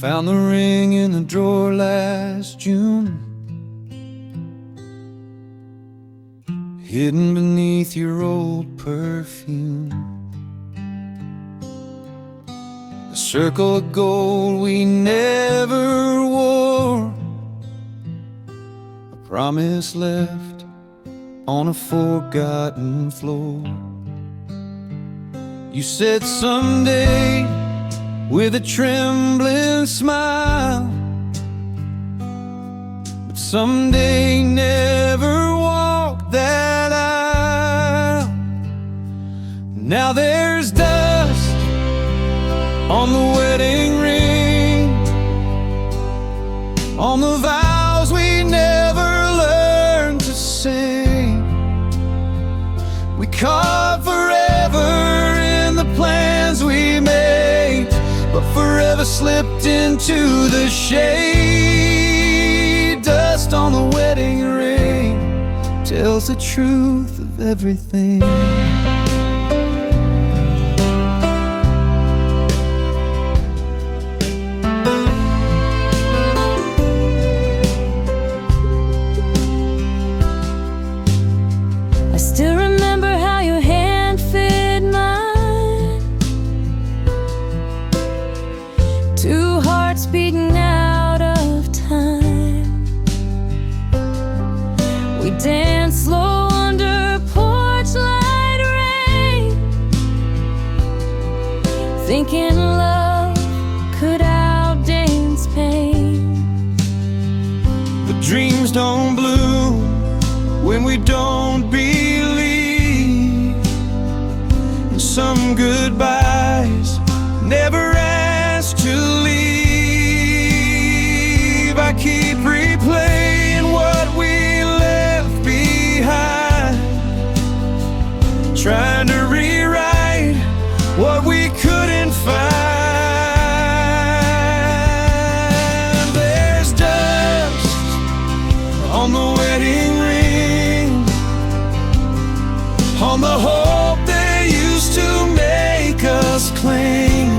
found the ring in the drawer last June, hidden beneath your old perfume. A circle of gold we never wore, a promise left on a forgotten floor. You said someday with a trembling smile, but someday never walked that aisle. Now there's dust on the wedding ring, on the vows we never learned to sing. We carved forever in the plans we made, but forever slipped into the shade. Dust on the wedding ring tells the truth of everything. I still remember how your hand fit mine, two hearts beating out of time. We danced slow under porch light rain, thinking love could outdance pain. But dreams don't bloom when we don't believe, and some goodbyes never asked to leave. I keep replaying what we left behind, trying to rewrite what we couldn't find. There's dust on the wedding ring, on the hope they used to make us cling.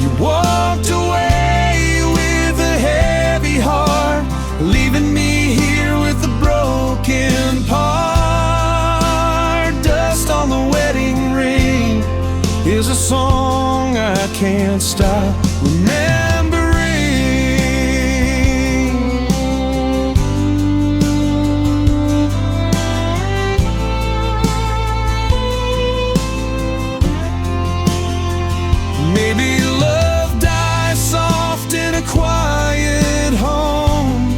You walked away with a heavy heart, leaving me here with a broken part. Dust on the wedding ring is a song I can't stop remembering. Maybe love dies soft in a quiet home,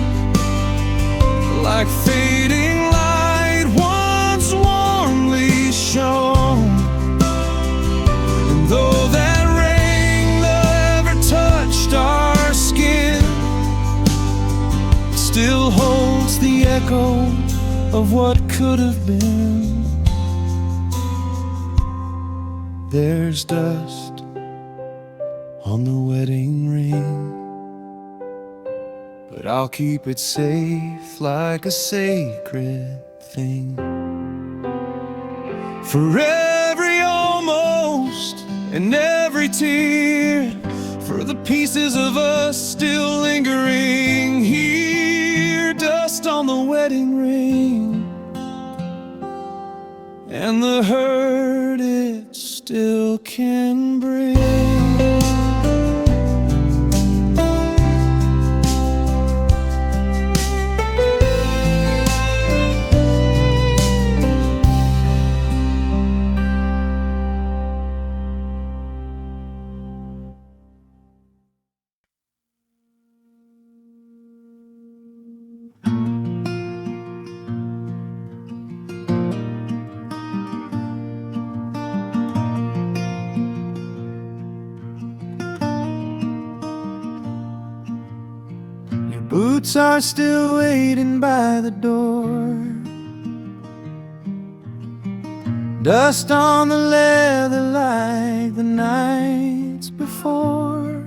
like fading light once warmly shone. And though that rain never touched our skin, it still holds the echo of what could have been. There's dust on the wedding ring, but I'll keep it safe like a sacred thing. For every almost and every tear, for the pieces of us still lingering here. Dust on the wedding ring, and the hurt it still can bring. Boots are still waiting by the door, dust on the leather like the nights before.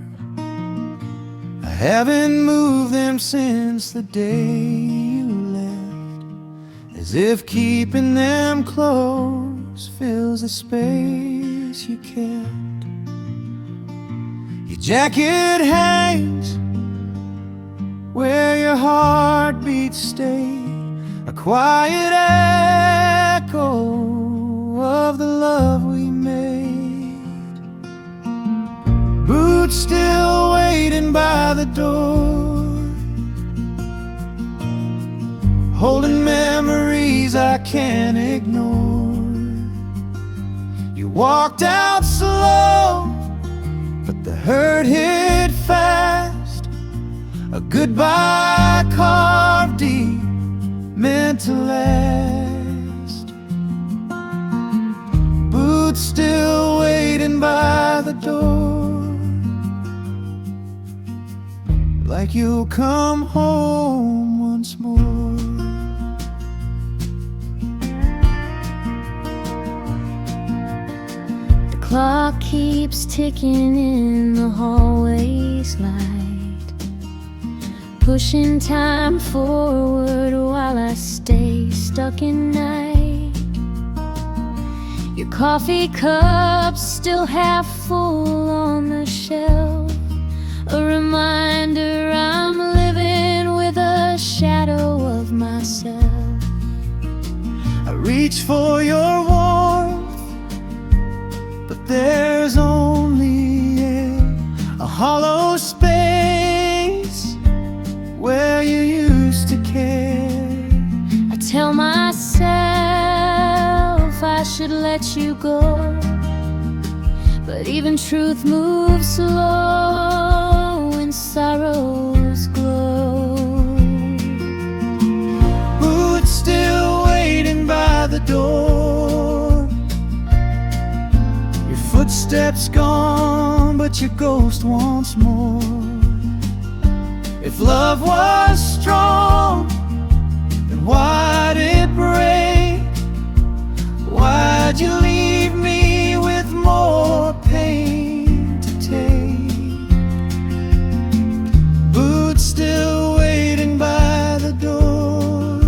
I haven't moved them since the day you left, as if keeping them close fills the space you kept. You jacket hangs where your heartbeats stay, a quiet echo of the love we made. Boots still waiting by the door, holding memories I can't ignore. You walked out slow, but the hurt hit fast, a goodbye carved deep, meant to last. Boots still waiting by the door, like you'll come home once more. The clock keeps ticking in the hallway's light, pushing time forward while I stay stuck in night. Your coffee cup's still half full on the shelf, a reminder I'm living with a shadow of myself. I reach for your warmth, but there's only a hollow space where you used to care. I tell myself I should let you go, but even truth moves slow when sorrows glow. Boots still waiting by the door, your footsteps gone, but your ghost wants more. If love was strong, then why'd it break? Why'd you leave me with more pain to take? Boots still waiting by the door,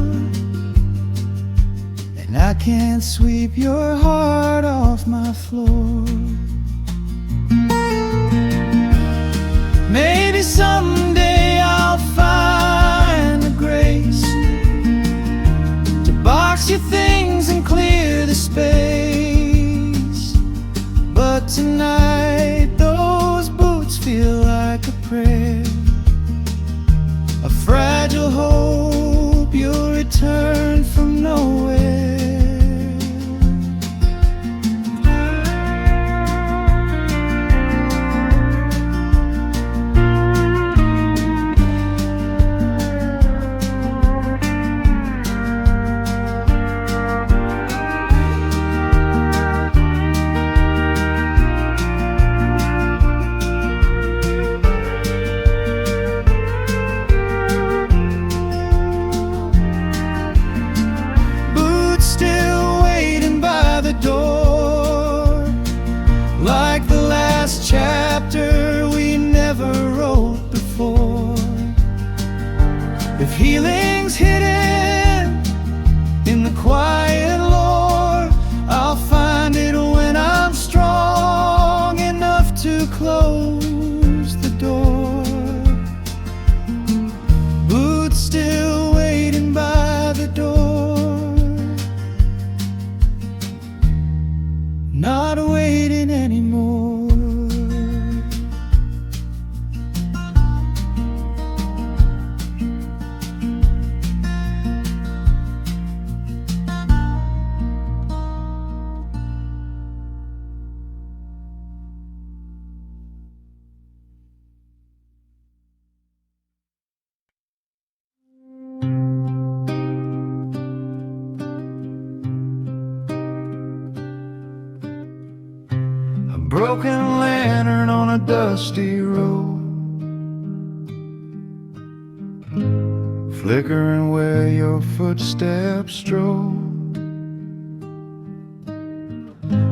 and I can't sweep your heart off my floor. Maybe someday I'll find the grace to box your things and clear the space, but tonight those boots feel like a prayer, a fragile hope you'll return from nowhere. Chapter we never wrote before. If healing's hidden in the quiet lore, I'll find it when I'm strong enough to close the door. Boots still waiting by the door, not waiting anymore. Broken lantern on a dusty road, flickering where your footsteps strode.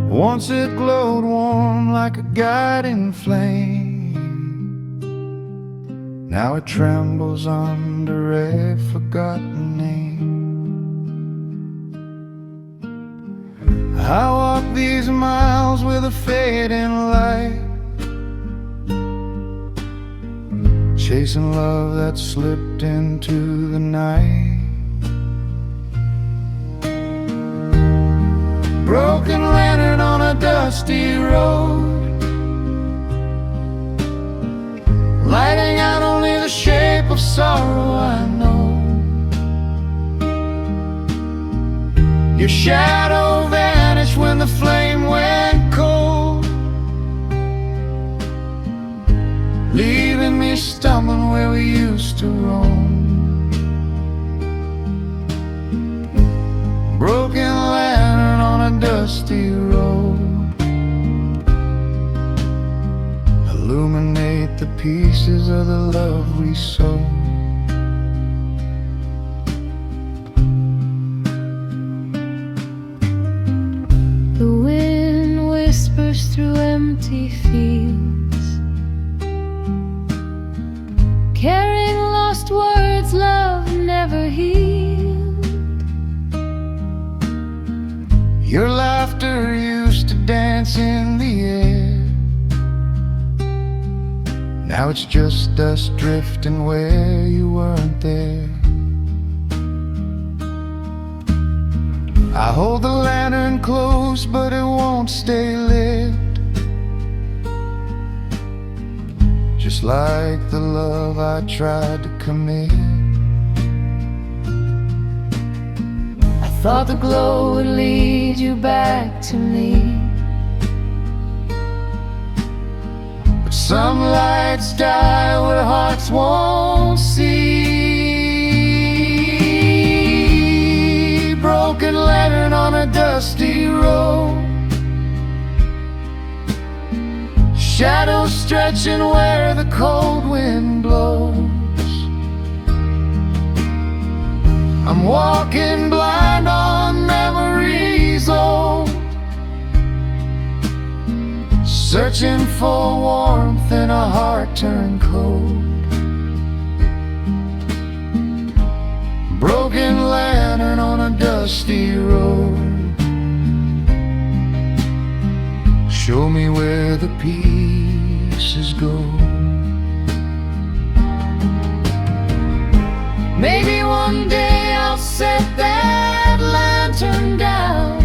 Once it glowed warm like a guiding flame, now it trembles under a forgotten name. I walk these miles with a fading light, chasing love that slipped into the night. Broken lantern on a dusty road, lighting out only the shape of sorrow I know. Your shadow vanished when the flame went cold, leaving me stumbling where we used to roam. Broken lantern on a dusty road, illuminate the pieces of the love we sold. The wind whispers through empty fields, carrying lost words love never healed. Your laughter used to dance in the air, now it's just dust drifting where you weren't there. I hold the lantern close, but it won't stay lit, just like the love I tried to commit. I thought the glow would lead you back to me, but some lights die where hearts won't see. Broken lantern on a dusty road, shadows stretching where the cold wind blows. I'm walking blind on memories old, searching for warmth in a heart turned cold. Broken lantern on a dusty road, show me where the pieces go. maybe one day I'll set that lantern down,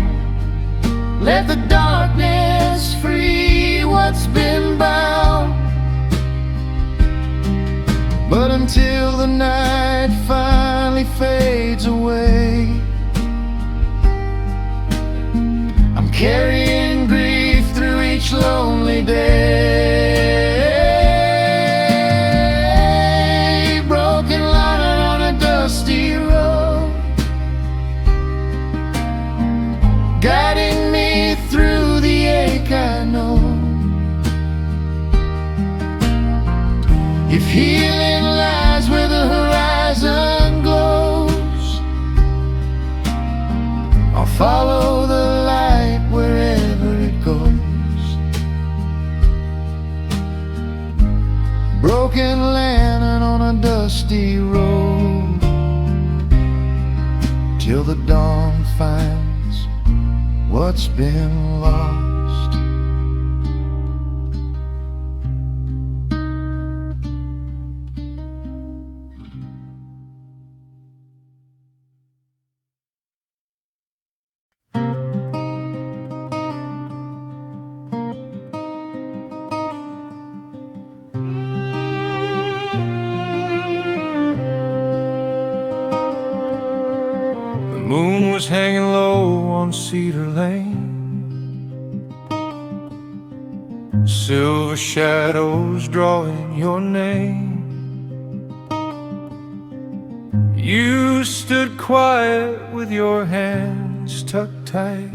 let the darkness free what's been bound. But until the night finally fades away, I'm carrying grief through each lonely day. Broken lantern on a dusty road, guiding me through the ache I know. If healing lies where the horizon glows, I'll follow the light wherever it goes. Broken lantern on a dusty road, till the dawn finds what's been lost. The moon was hanging low on Cedar Lane, silver shadows drawing your name. You stood quiet with your hands tucked tight,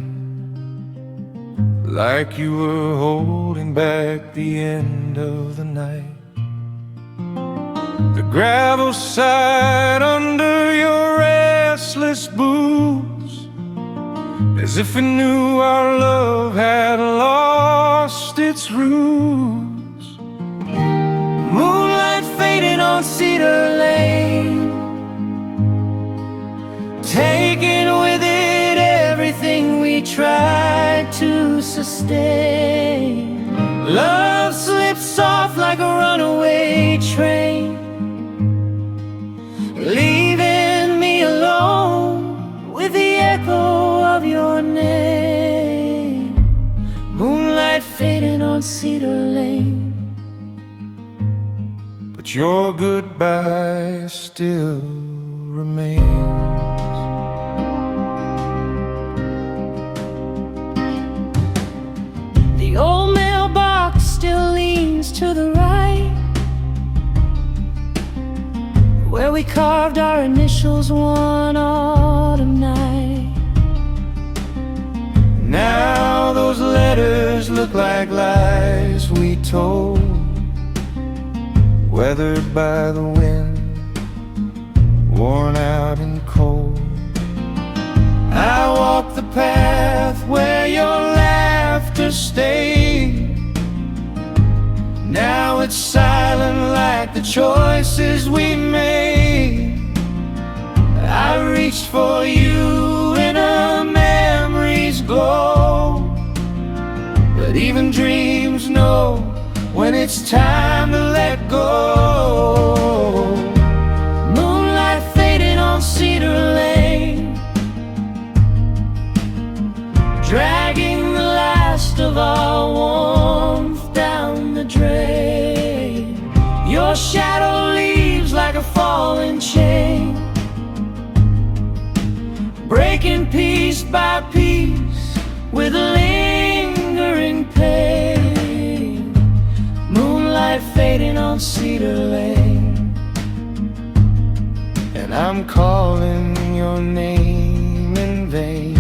like you were holding back the end of the night. The gravel side under your restless boots, as if it knew our love had lost its roots. Moonlight fading on Cedar Lane, taking with it everything we tried to sustain. Love slips soft like a runaway train, on Cedar Lane. but your goodbye still remains. The old mailbox still leans to the right, where we carved our initials one autumn night. Now those letters look like lies we told, weathered by the wind, worn out and cold. I walk the path where your laughter stayed. Now it's silent like the choices we made. I reached for you in a memory's glow, but even dreams know when it's time to let go. Moonlight fading on Cedar Lane, dragging the last of our warmth down the drain. Your shadow leaves like a falling chain, breaking piece by piece with lingering pain. Moonlight fading on Cedar Lane, And I'm calling your name in vain.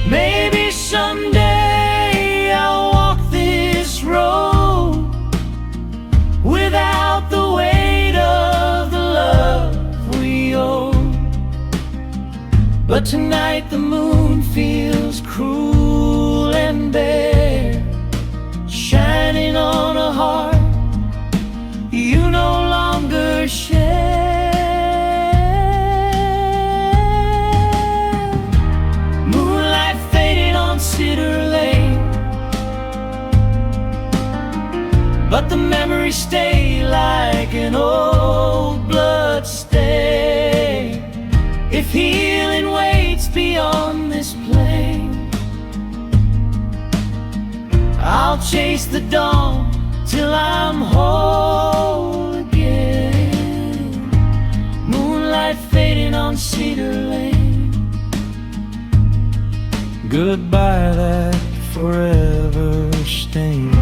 maybe someday I'll walk this road without the weight of the love we owe. But tonight the moon feels cruel and bare, shining on a heart you no longer share. Moonlight fading on Cedar Lane, but the memories stay like an old blood stain. If healing waits beyond this plane, I'll chase the dawn till I'm whole again. Moonlight fading on Cedar Lane, Goodbye that forever stains.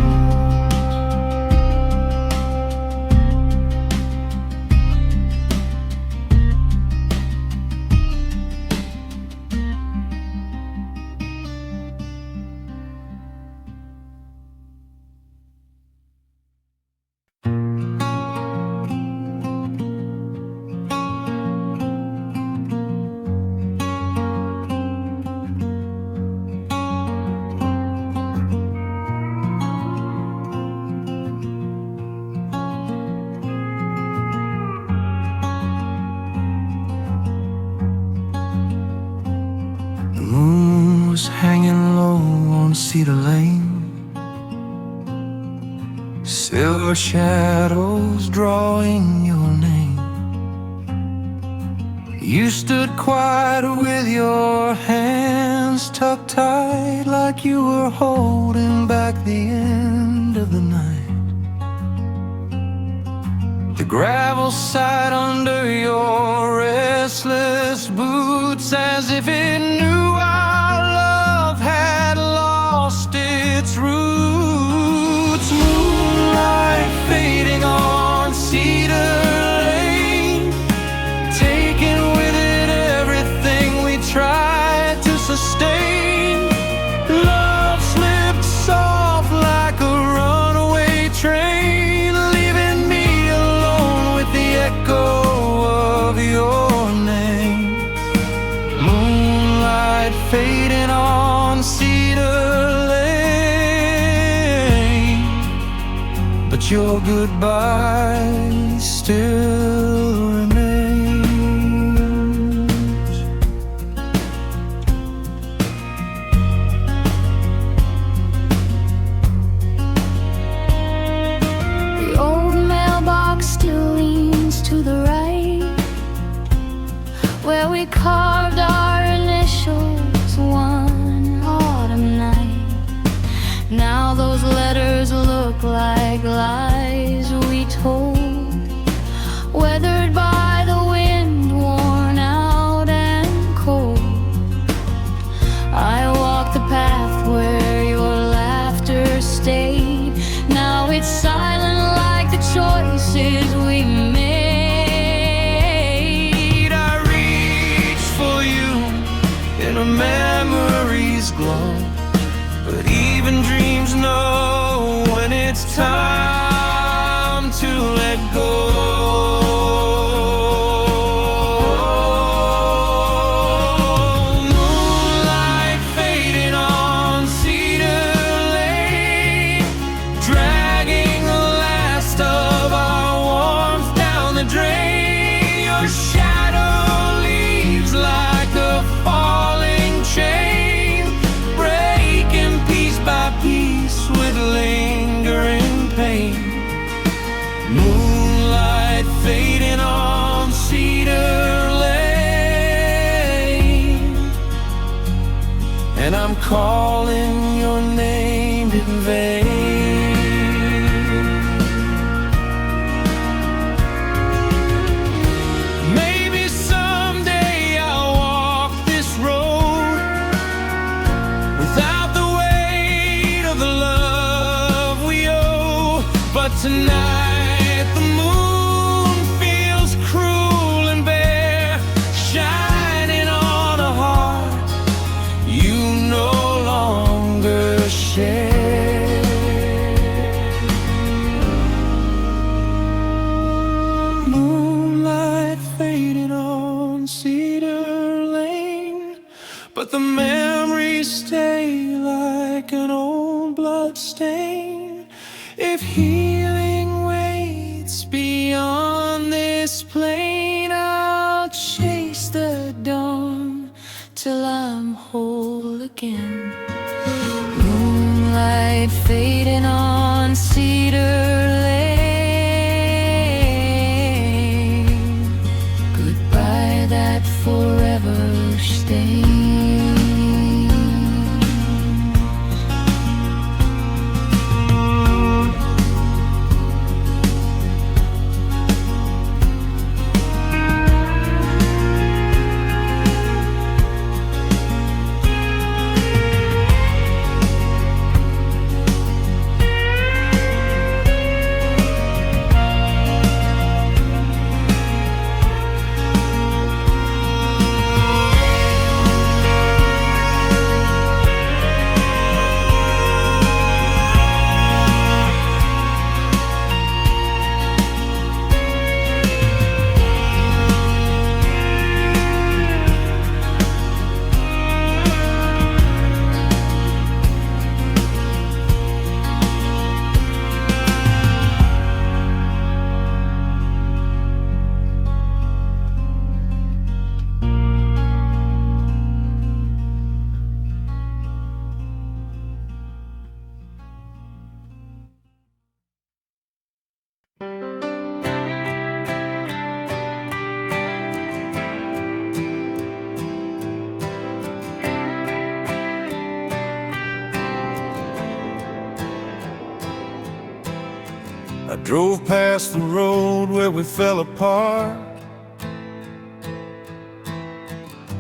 The moon was hanging low on Cedar Lane, silver shadows drawing your name. You stood quiet with your hands tucked tight, like you were holding back the end of the night. The gravel side under your restless boots, as if it knew our love had lost its roots. Moonlight fading on Cedar Lane, taking with it everything we tried to sustain. Love slipped soft like a runaway train, leaving me alone with the echo of your name. Moonlight fading on Cedar Lane, but your goodbye still remains. the old mailbox still leans to the right, where we carved our lies we told, weathered by the wind, worn out and cold. I walked the path where your laughter stayed. Now it's silent like the choices we made. I reach for you in a memory's glow, but even dreams know when it's time to let go. Moonlight fading on Cedar Lane, dragging the last of our warmth down the drain. Your shadow leaves like a falling chain, breaking piece by piece with lingering pain. Moonlight fading on Cedar Lane, and I'm calling your name in vain. Maybe someday I'll walk this road without the weight of the love we owe, but tonight the moon feels cruel and bare, shining on a heart you no longer share. Moonlight fading on Cedar Lane, but the memories stay like an old blood stain. If healing waits beyond this plane, I'll chase the dawn till I'm whole again. Moonlight fading on Cedar Lane, goodbye that forever stain. I drove past the road where we fell apart.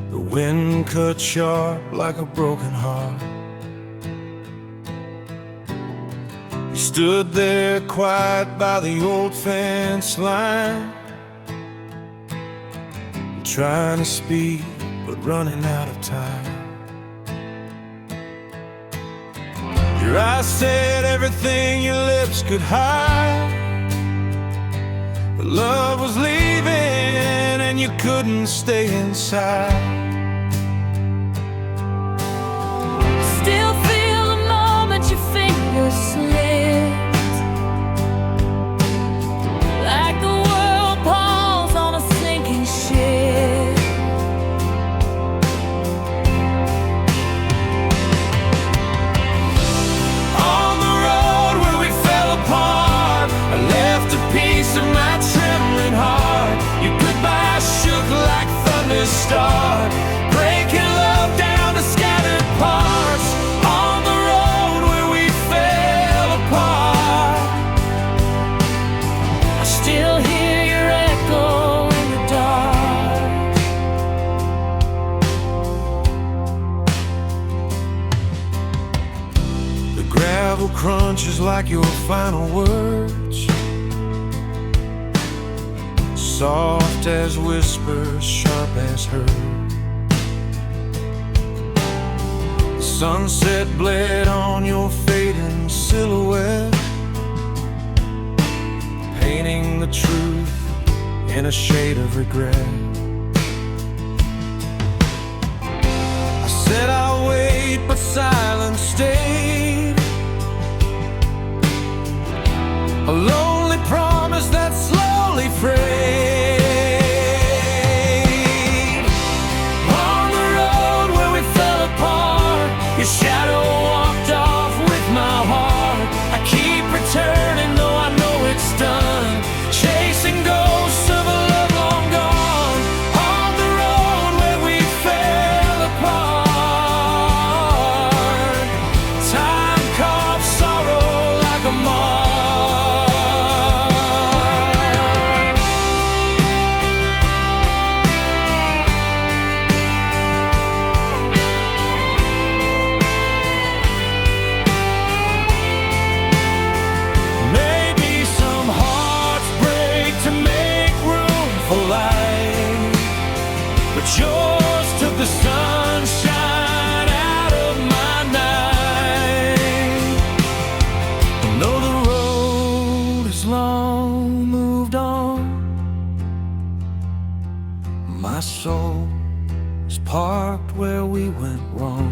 The wind cut sharp like a broken heart. We stood there quiet by the old fence line, trying to speak but running out of time. Your eyes said everything your lips could hide, but love was leaving and you couldn't stay inside. Still feel the moment your fingers slipped, like the world pulls on a sinking ship. On the road where we fell apart, I left a piece of my trembling heart. Your goodbye shook like thunderstorm, breaking love down to scattered parts. On the road where we fell apart, gravel crunches like your final words, soft as whispers, sharp as hers. The sunset bled on your fading silhouette, painting the truth in a shade of regret. I said I'll wait, but silence stayed, a lonely promise that slowly frayed. On the road where we fell apart, your shadow walked off with my heart. I keep returning though I know it's done, chasing ghosts of a love long gone. On the road where we fell apart, time carved sorrow like a mark. Maybe some hearts break to make room for light, but yours took the sunshine out of my night. And though the road is long moved on, my soul is parked where we went wrong.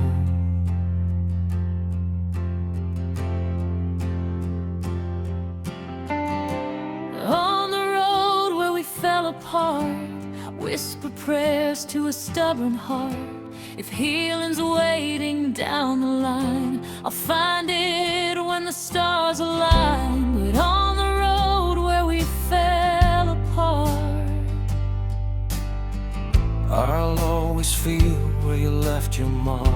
On the road where we fell apart, whisper prayers to a stubborn heart. If healing's waiting down the line, I'll find it when the stars align. But on the road where we fell apart, I'll always feel where you left your mark.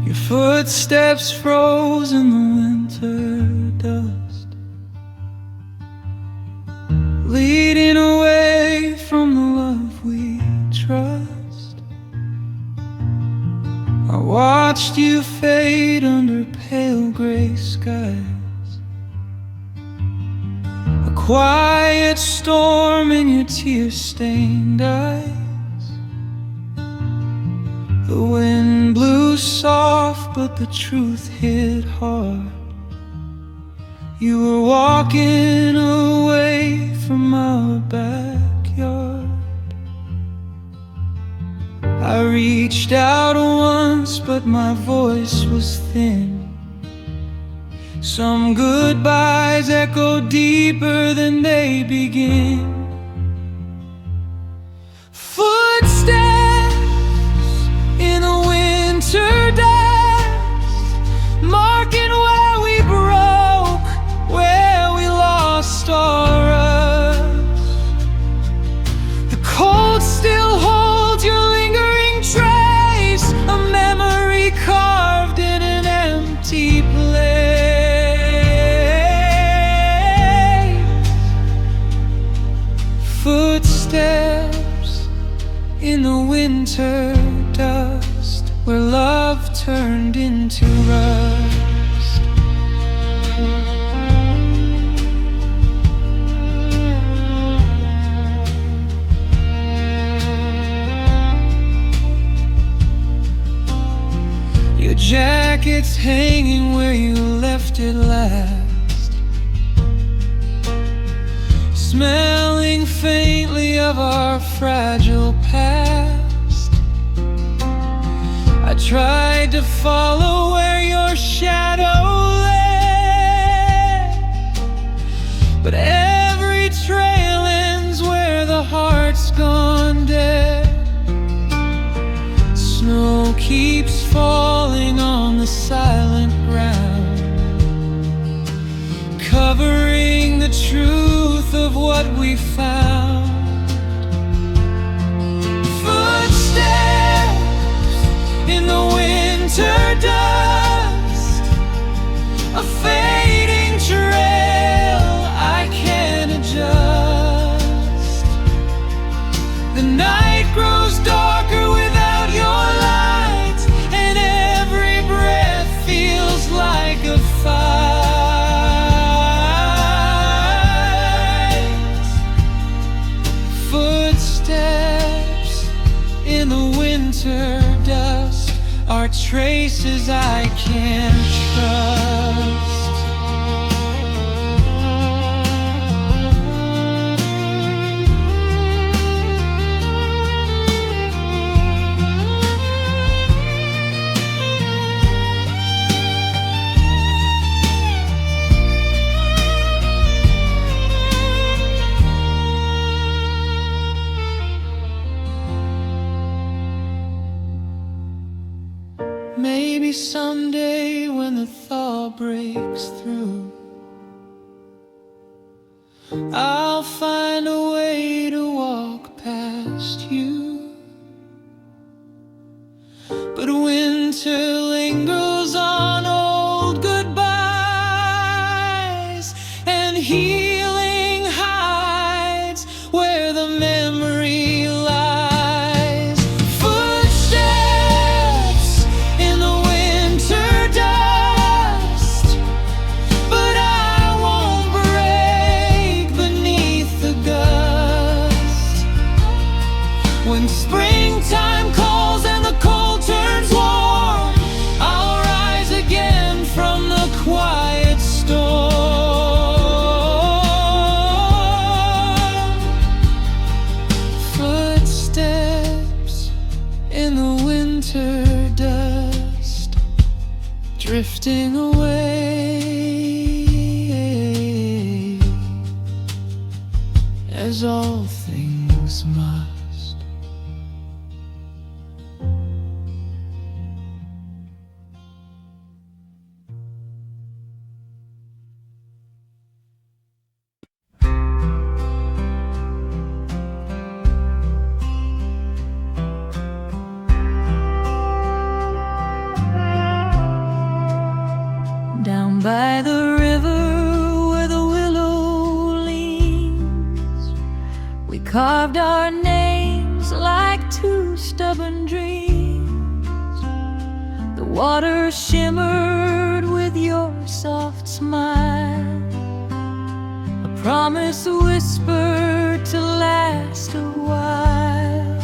Your footsteps froze in the winter dust, leading away from the love we trust. I watched you fade under pale gray skies, a quiet storm in your tear-stained eyes. The wind blew soft, but the truth hit hard. You were walking away from our backyard. I reached out once, but my voice was thin. Some goodbyes echo deeper than they begin. Footsteps in the winter dust, marking where we broke, where we lost our rust. The cold still holds your lingering trace, a memory carved in an empty place. Footsteps in the winter dust, where love turned into rust. Your jacket's hanging where you left it last, of our fragile past. I tried to follow where your shadow led, but every trail ends where the heart's gone dead. Snow keeps falling on the silent ground, covering the truth of what we found. Footsteps in the winter dust, a fading trail I can't adjust. The night grows darker without your light, and every breath feels like a fight. Footsteps in the winter dust are traces I can't trust. Maybe someday when the thaw breaks through, I'll find a way to walk past you. But winter lingers on old goodbyes, and healing hides where the memory lies. Footsteps in the winter dust, but I won't break beneath the gust. When springtime calls and the cold turns warm, I'll rise again from the quiet storm. Footsteps in the winter dust, drifting away as all things must. Down by the river where the willow leans, we carved our names like two stubborn dreams. The water shimmered with your soft smile, a promise whispered to last a while.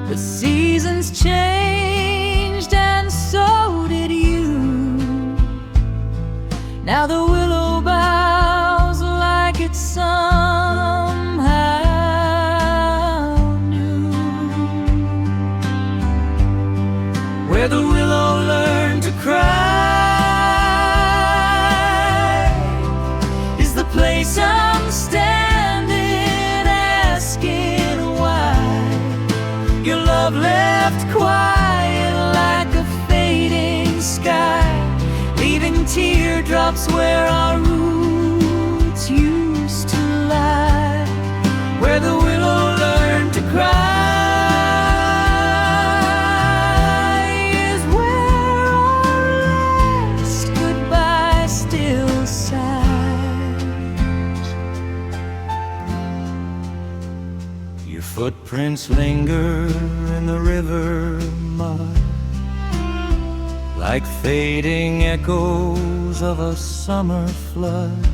The seasons changed and so did you. Now the willow bows like it's somehow new. Where the willow learned to cry is the place I'm standing, asking why. Your love left quiet like a fading sky, leaving teardrops where our roots used to lie. Where the willow learned to cry is where our last goodbye still sighs. Your footprints linger in the river mud, like fading echoes of a summer flood.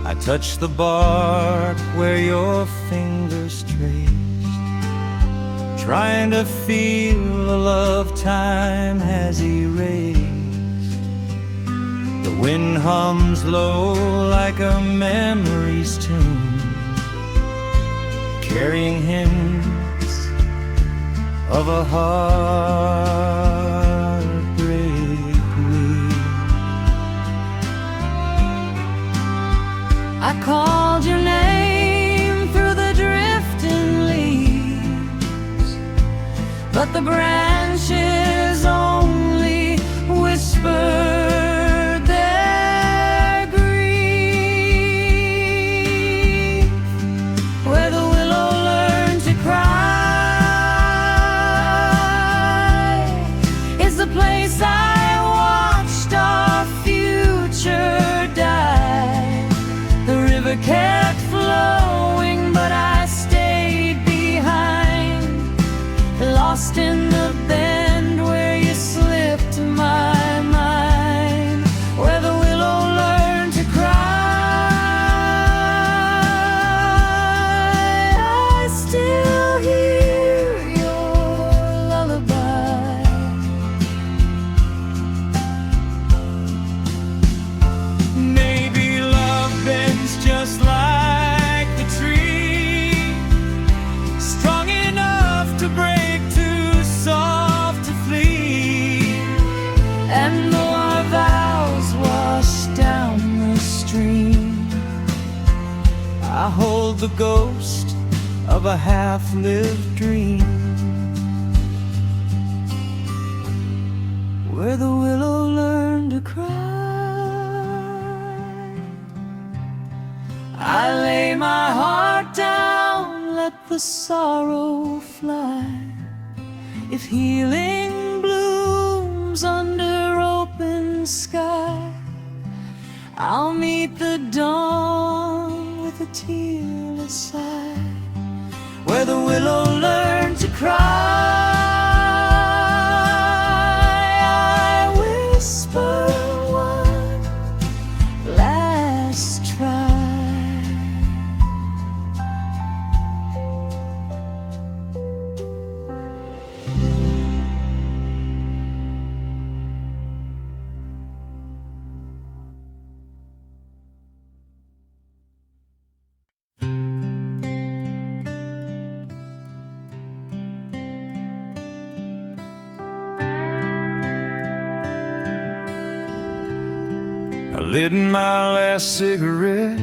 I touch the bark where your fingers traced, trying to feel the love time has erased. The wind hums low like a memory's tune, carrying hints of a heartbreak week. I called your name through the drifting leaves, but the branches only whispered their grief. Where the willow learned to cry is the place I watched our future die. The river kept flowing, but I stayed behind, lost in the bend where you slipped my mind. Where the willow learned to cry, I still hear your lullaby. Maybe love bends just like the tree, strong enough to break, too soft to flee. And though our vows wash down the stream, I hold the ghost of a half-lived dream. Where the willow learned to cry, I lay my heart down, let the sorrow fly. If healing blooms under open sky, I'll meet the dawn with a tearless sigh. Where the willow learned to cry, I whisper one last try. I lit my last cigarette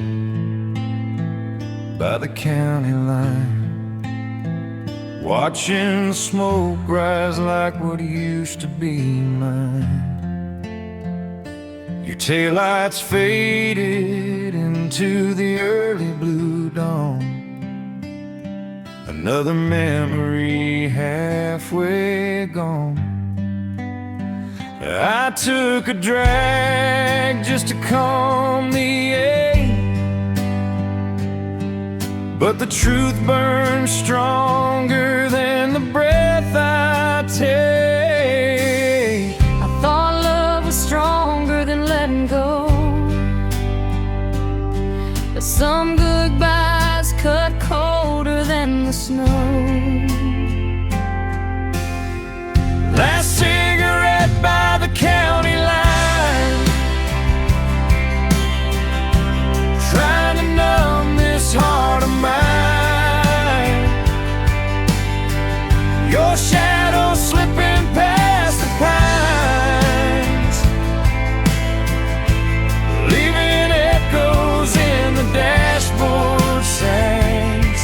by the county line, watching the smoke rise like what used to be mine. Your taillights faded into the early blue dawn, another memory halfway gone. I took a drag just to calm the ache, but the truth burns stronger than the breath I take. I thought love was stronger than letting go, but some goodbyes cut colder than the snow. Last cigarette by the county line, trying to numb this heart of mine. Your shadow slipping past the pines, leaving echoes in the dashboard signs.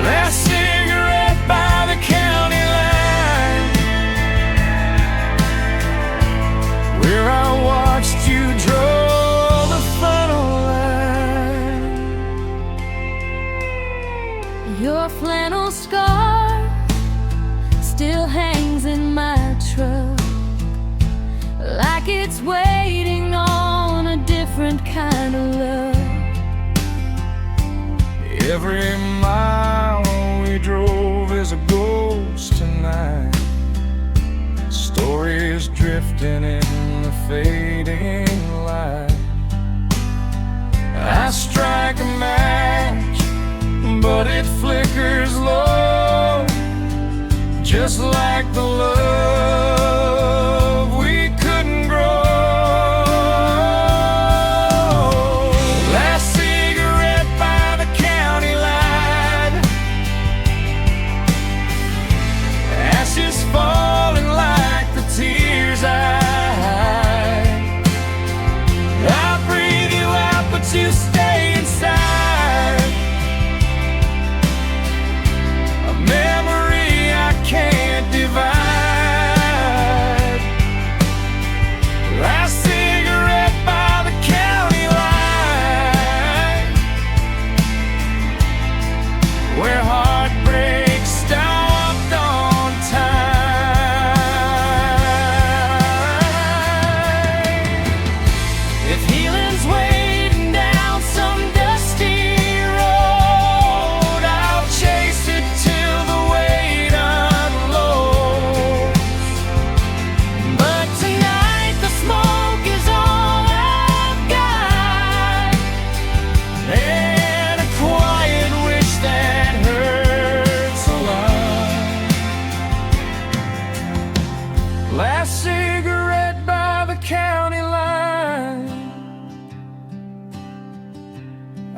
Last cigarette by the county line, where I watched you draw the final line. Your flannel scarf still hangs in my truck, like it's waiting on a different kind of love. Every mile we drove is a ghost tonight, stories drifting in the fading light. I strike a match, but it flickers low, just like the love we couldn't grow. Last cigarette by the county line,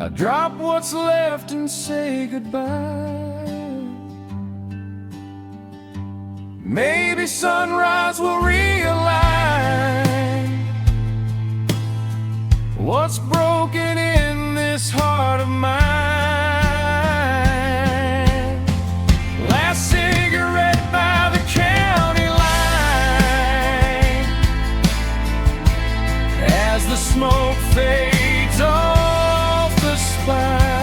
I drop what's left and say goodbye. Maybe sunrise will realign what's broken in this heart of mine. Last cigarette by the county line as the smoke fades off the spine.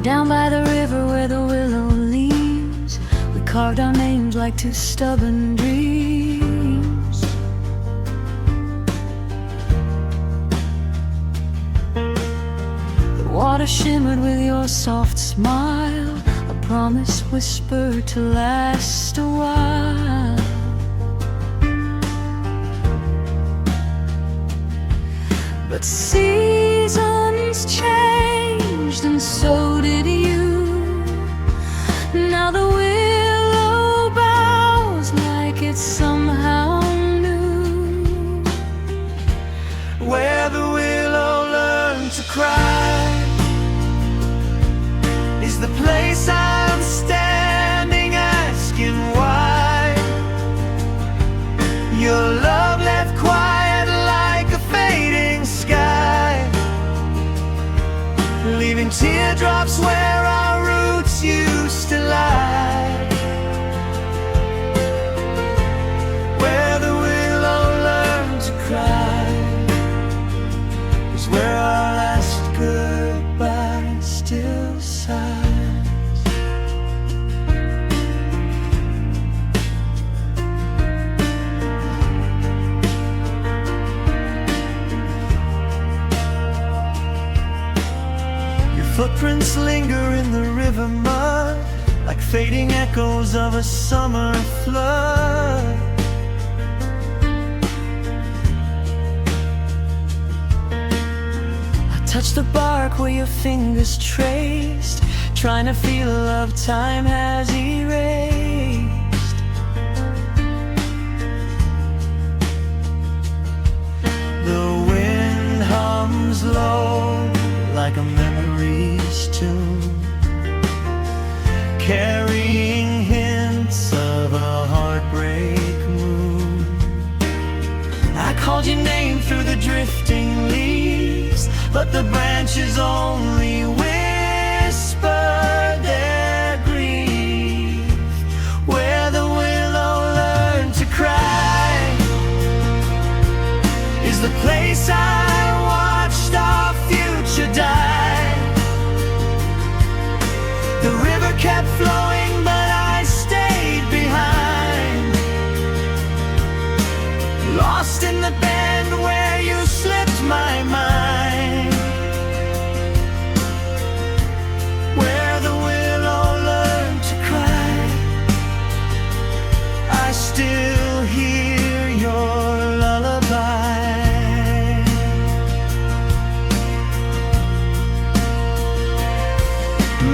Down by the river where the willow leans, we carved our names like two stubborn dreams. The water shimmered with your soft smile, a promise whispered to last a while. But seasons changed and so did you. Now the willow bows like it's somehow new. Where the willow learned to cry is the place I'm standing, asking why. Your love left quiet like a fading sky, leaving teardrops where our roots used to lie. Where the willow learned to cry is where our last goodbye still sighs. Footprints linger in the river mud like fading echoes of a summer flood. I touch the bark where your fingers traced, trying to feel a love time has erased. The wind hums low like a memory's tune, carrying hints of a heartbreak moon. I called your name through the drifting leaves, but the branches only whisper their grief. Where the willow learned to cry is the place I watched our future die. The river kept flowing, but I stayed behind, lost in the bend where you slipped my mind. Where the willow learned to cry, I still hear your lullaby.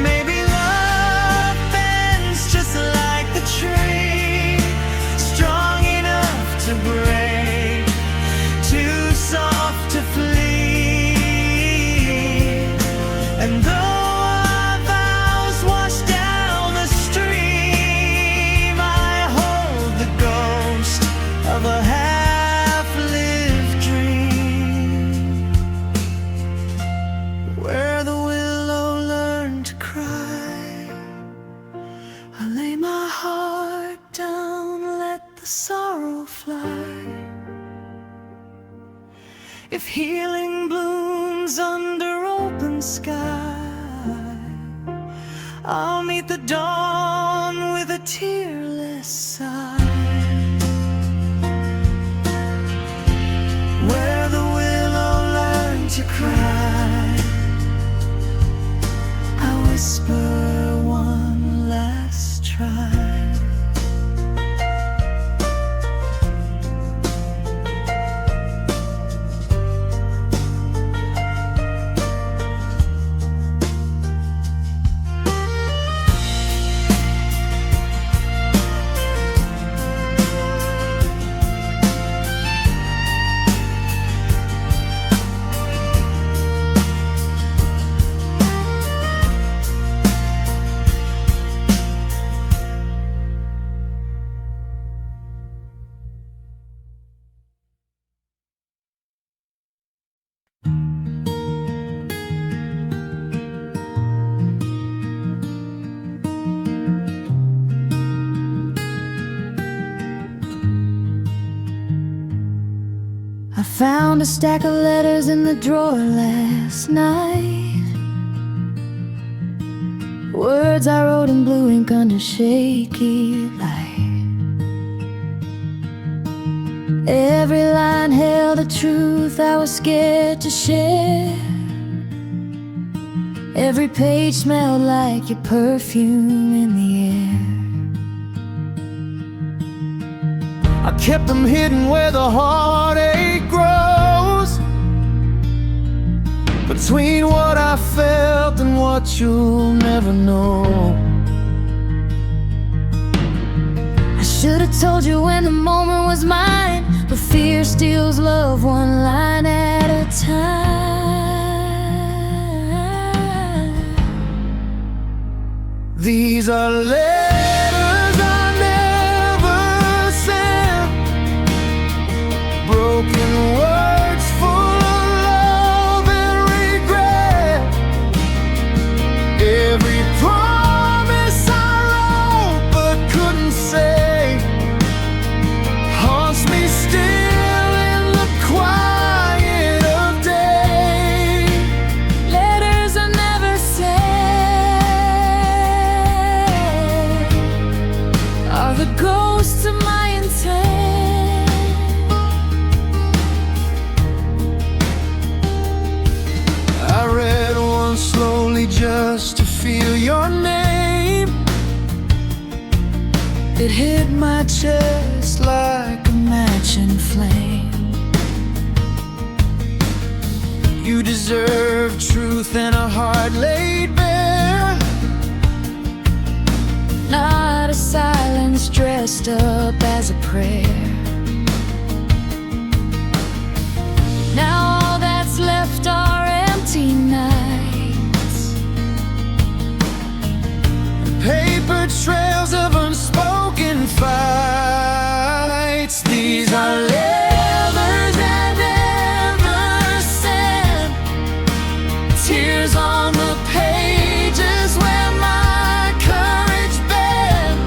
Maybe love bends just like the tree, strong enough to break, too soft to flee. And though our vows wash down the stream, I hold the ghost of a half-lived dream. Where the willow learned to cry, I lay my heart down, let the sorrow fly. If healing blooms under open sky, I'll meet the dawn with a tearless sigh, where the willow learned to cry. I whisper one last try. I found a stack of letters in the drawer last night, words I wrote in blue ink under shaky light. Every line held a truth I was scared to share. Every page smelled like your perfume in the air. I kept them hidden where the heartache grows, between what I felt and what you'll never know. I should have told you when the moment was mine, but fear steals love one line at a time. These are letters I never sent, broken words full of love and regret. Every promise I wrote but couldn't say haunts me still in the quiet of day. Letters I never said are the ghosts of my intent. I read one slowly just to feel your name. It hit my chest like a match in flame. You deserve truth and a heart laid bare, Not a silence dressed up as a prayer. Now all that's left are empty nights, paper trails of unspoken fights. These are letters I never sent, tears on the pages where my courage bent.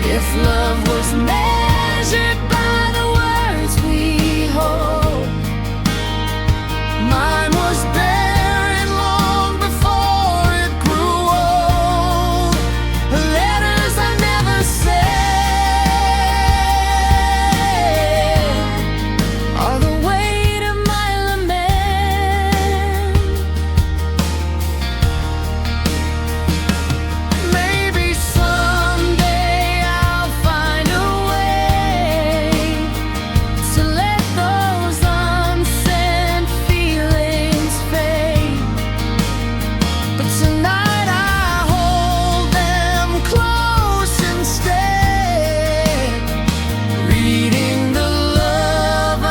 If love was measured by the words we hold, mine was buried long before it grew old. Letters I never said are the weight of my lament. Maybe someday I'll find a way to let those unsent feelings fade, but tonight I hold them close instead, reading the love I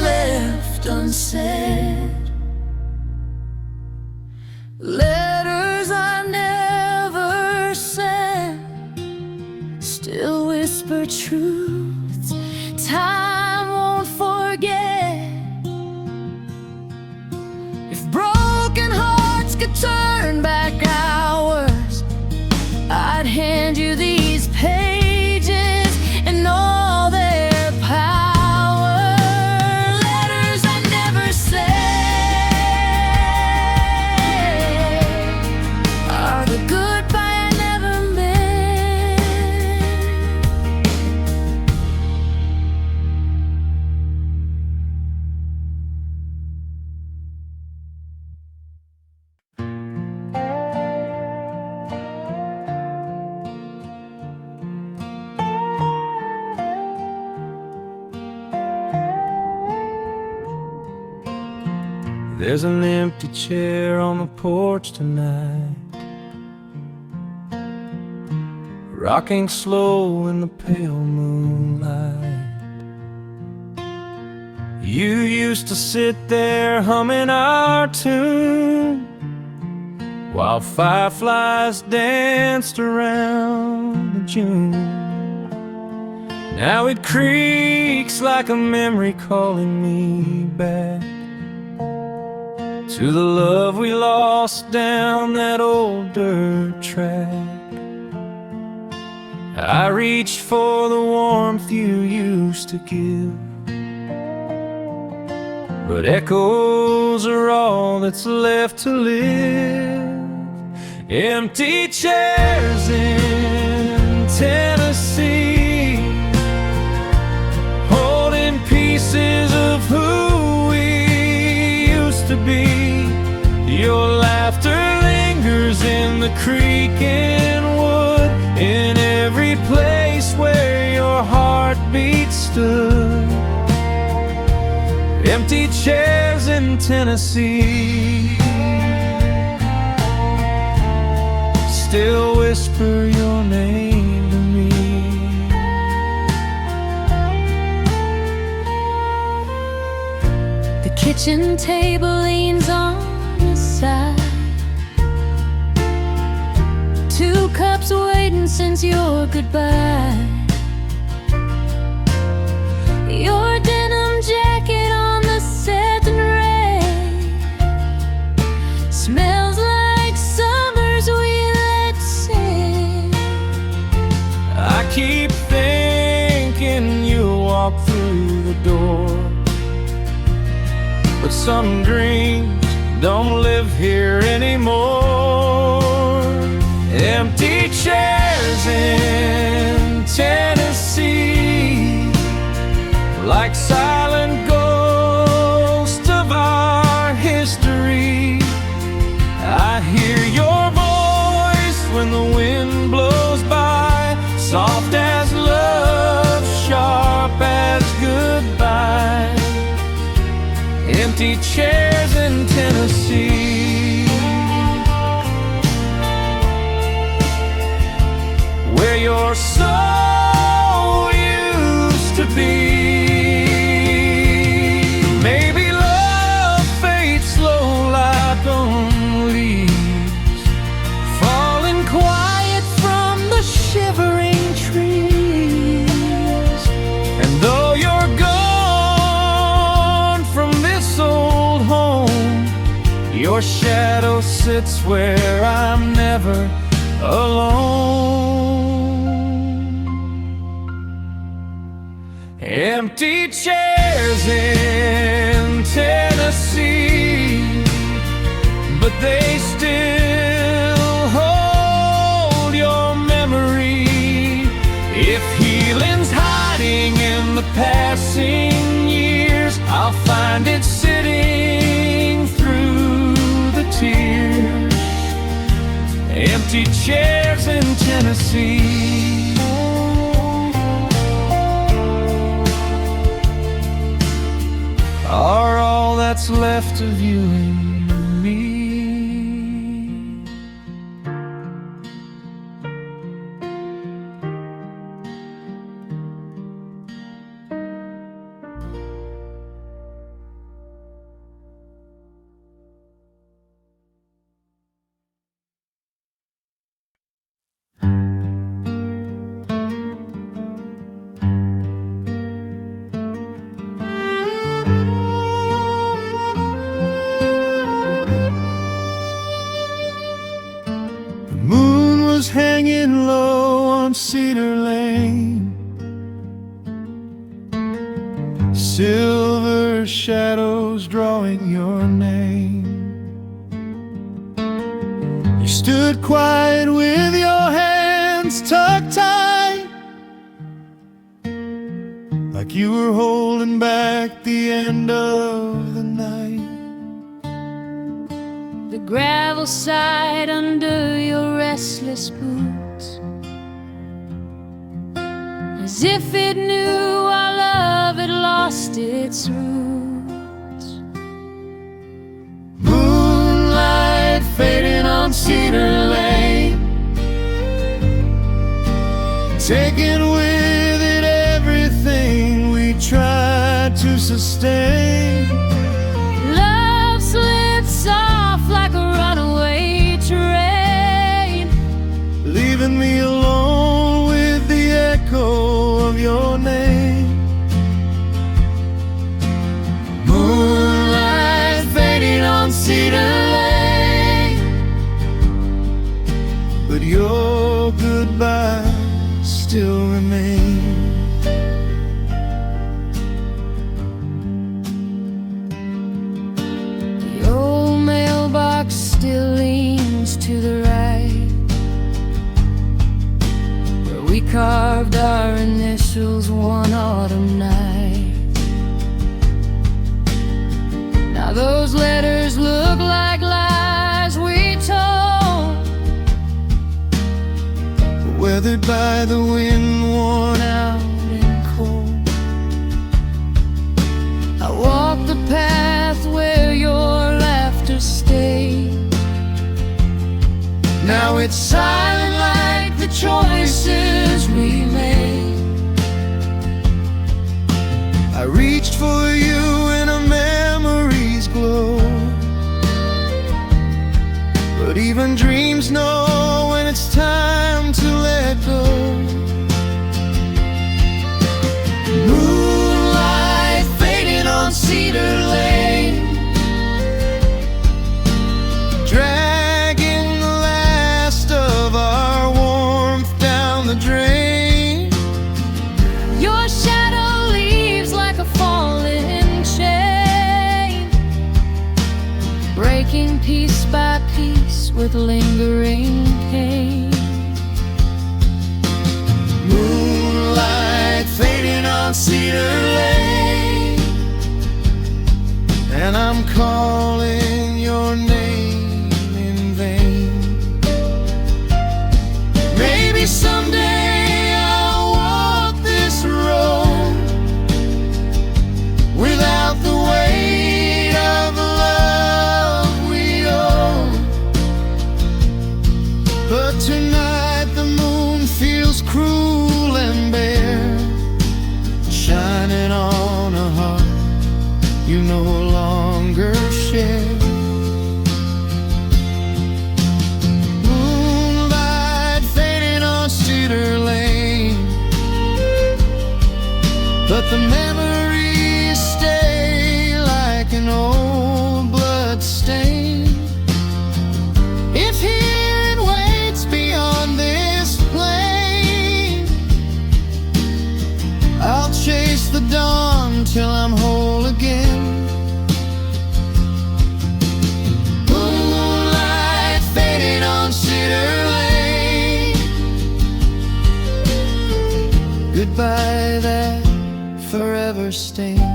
left unsaid. Letters I never sent still whisper truths time won't forget. If broken hearts could turn back hours, I'd hand you these pages and all their power. Letters I never said are the There's an empty chair on the porch tonight, rocking slow in the pale moonlight. You used to sit there humming our tune while fireflies danced around the June. Now it creaks like a memory calling me back to the love we lost down that old dirt track. I reach for the warmth you used to give, but echoes are all that's left to live. Empty chairs in Tennessee, holding pieces of who we used to be. Your laughter lingers in the creaking wood, in every place where your heartbeat stood. Empty chairs in Tennessee still whisper your name to me. The kitchen table leans on the side, 2 cups waiting since your goodbye. Your denim jacket on the satin rail smells like summers we let sail. I keep thinking you'll walk through the door, but some dreams don't live here anymore. Empty chairs in Tennessee, like silent ghosts of our history. I hear your voice when the wind blows by, soft as love, sharp as goodbye. Empty chairs in Tennessee, where your soul used to be. Maybe love fades slow like on leaves, falling quiet from the shivering trees. And though you're gone from this old home, your shadow sits where I'm never alone. Empty chairs in Tennessee, but they still hold your memory. If healing's hiding in the passing years, I'll find it sitting through the tears. Empty chairs in Tennessee are all that's left of you and me. Hanging low on Cedar Lane, silver shadows drawing your name. You stood quiet with your hands tucked tight, like you were holding back the end of the night. The gravel side under your restless boots, as if it knew our love had lost its roots. Cedar Lane, taking with it everything we tried to sustain. Love slips off like a runaway train, leaving me alone with the echo of your name. Moonlight fading on Cedar Lane, but your goodbye still remains. the old mailbox still leans to the right, where we carved our initials one autumn night. Now those letters look like lies we told, Weathered by the wind, worn out and cold. I walk the path where your laughter stayed. Now it's silent like the choices we made. I reached for you in a memory's glow, but even dreams know when it's time to let go. Moonlight fading on Cedar Lane, dragging the last of our warmth down the drain. Your shadow leaves like a falling chain, breaking piece by piece with lingering pain. Moonlight fading on Cedar Lane, and I'm calling your name in vain. Maybe someday I'll walk this road without the weight of the love we owe. But tonight the moon feels cruel and bare, shining on a heart you no longer share. Moonlight fading on Cedar Lane, but the memories stay like an old blood stain. If hearing waits beyond this plane, I'll chase the dawn till I'm whole again. Moonlight fading on Cedar Lane, goodbye that forever stains.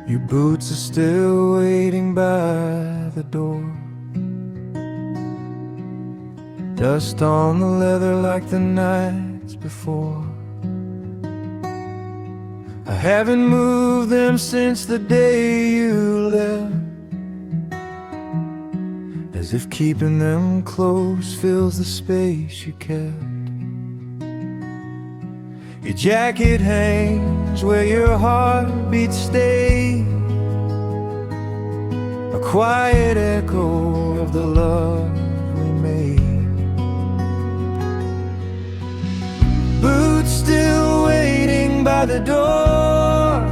Your boots are still waiting by the door, dust on the leather like the nights before. I haven't moved them since the day you left, as if keeping them close fills the space you kept. Your jacket hangs where your heartbeat stayed, a quiet echo of the love we made. Boots still waiting by the door,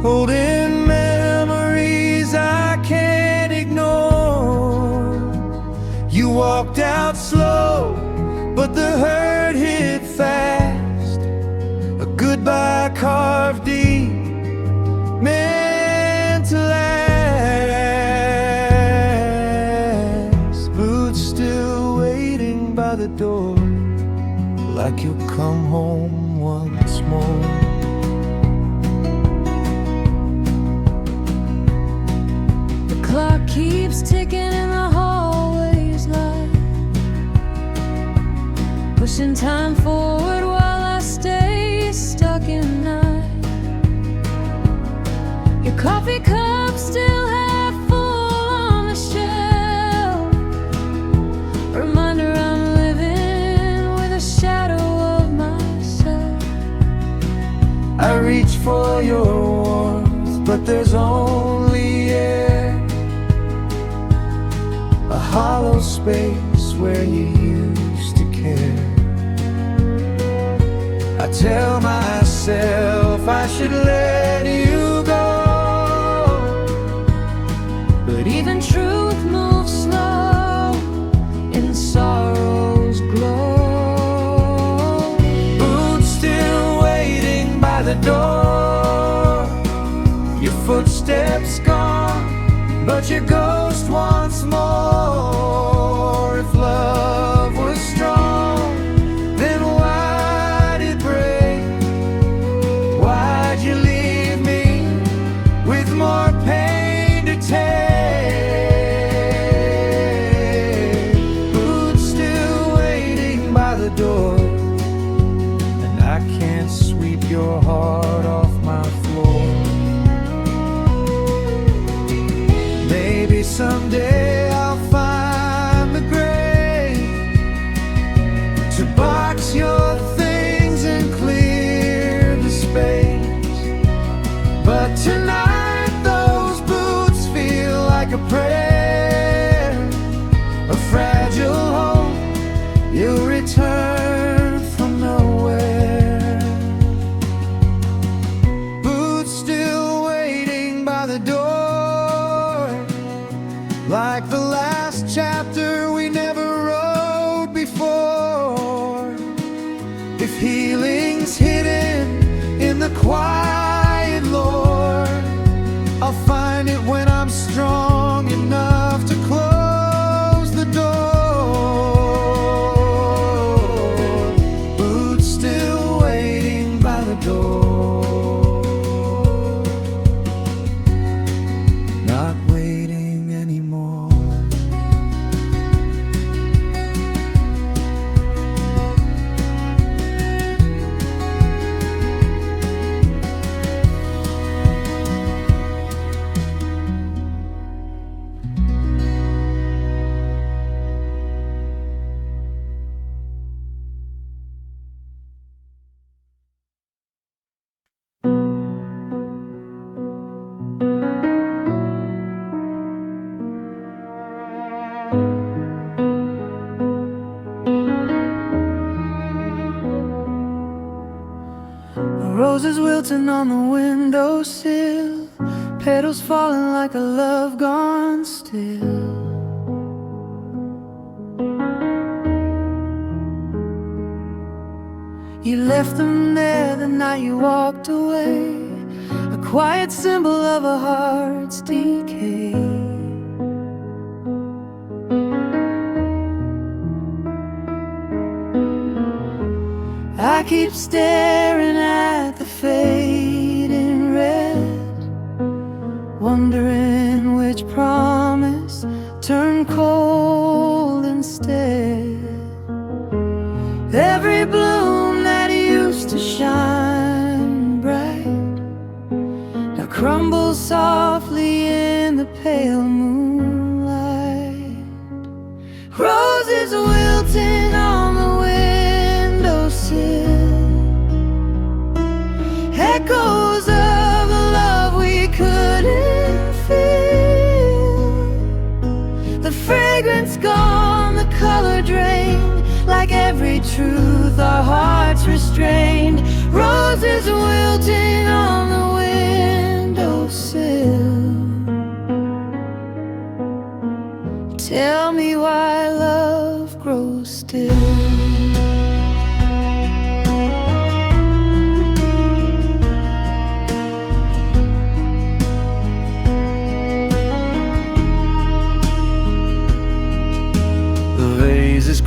holding memories I can't ignore. You walked out slow, but the hurt hit fast, a goodbye carved deep, meant to last. Boots still waiting by the door, like you'll come home once more. The clock keeps ticking in the hallways, like pushing time forward while I stay stuck in night. Your coffee cup still half full on the shelf, reminder I'm living with a shadow of myself. I reach for your warmth, but there's only air, a hollow space where you used to care. I tell myself I should let you go, But even truth moves slow in sorrow's glow. boots still waiting by the door, your footsteps gone, but your ghost once more. If love was strong, then why'd it break? Why'd you leave me with more pain to take? Boots still waiting by the door, and I can't sweep your heart off my floor. Maybe someday I'll find the grave to box your things and clear the space. But tonight those boots feel like a prayer, a fragile hope you'll return from nowhere. Boots still waiting by the door, like the last chapter we never wrote before. If healing's hidden in the quiet, Lord, I'll find it when I'm strong enough to close the door. Boots still waiting by the door, not waiting anymore. Roses wilting on the windowsill, petals falling like a love gone still. You left them there the night you walked away, a quiet symbol of a heart's decay. I keep staring at the fading red, wondering which promise turned cold instead. Every bloom that used to shine bright now crumbles softly in the pale moonlight. Roses wilting on the windowsill, echoes of a love we couldn't feel. The fragrance gone, the color drained, like every truth our hearts restrained. Roses wilting on the windowsill. Tell me why love grows still.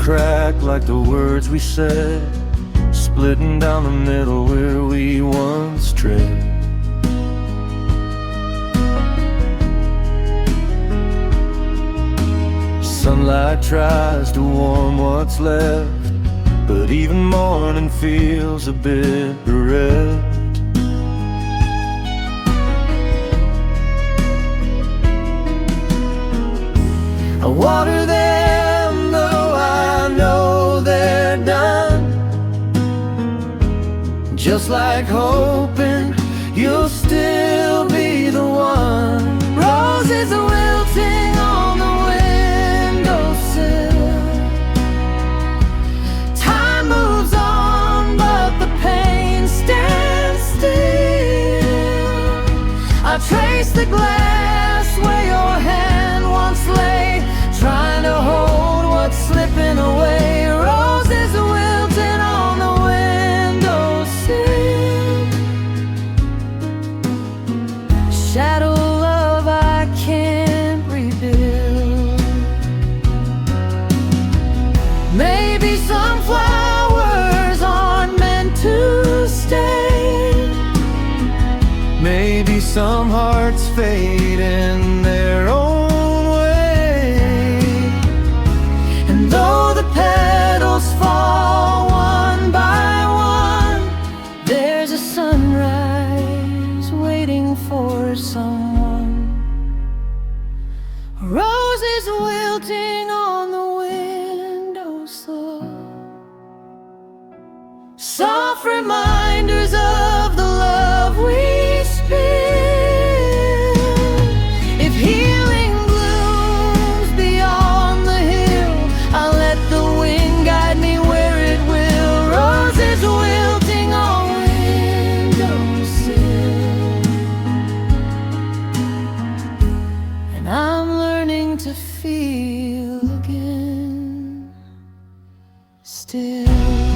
crack like the words we said, splitting down the middle where we once tread. Sunlight tries to warm what's left, but even morning feels a bit bereft. I water them though I know they're done, just like hoping you'll still be the one. Roses are wilting on the windowsill. Time moves on, but the pain stands still. I trace the glass where your hand once lay, trying to hold what's slipping away. Roses are wilting on the windowsill. Shadow love I can't rebuild. Maybe some flowers aren't meant to stay. Maybe some hearts fade in their own way. And though the petals fall one by one, there's a sunrise waiting for someone. Roses wilting on the windowsill, soft reminders of the love we spill. If healing blooms beyond the hill, I'll let the wind guide me where it will. Roses wilting on windowsill, and I'm learning to feel again, still.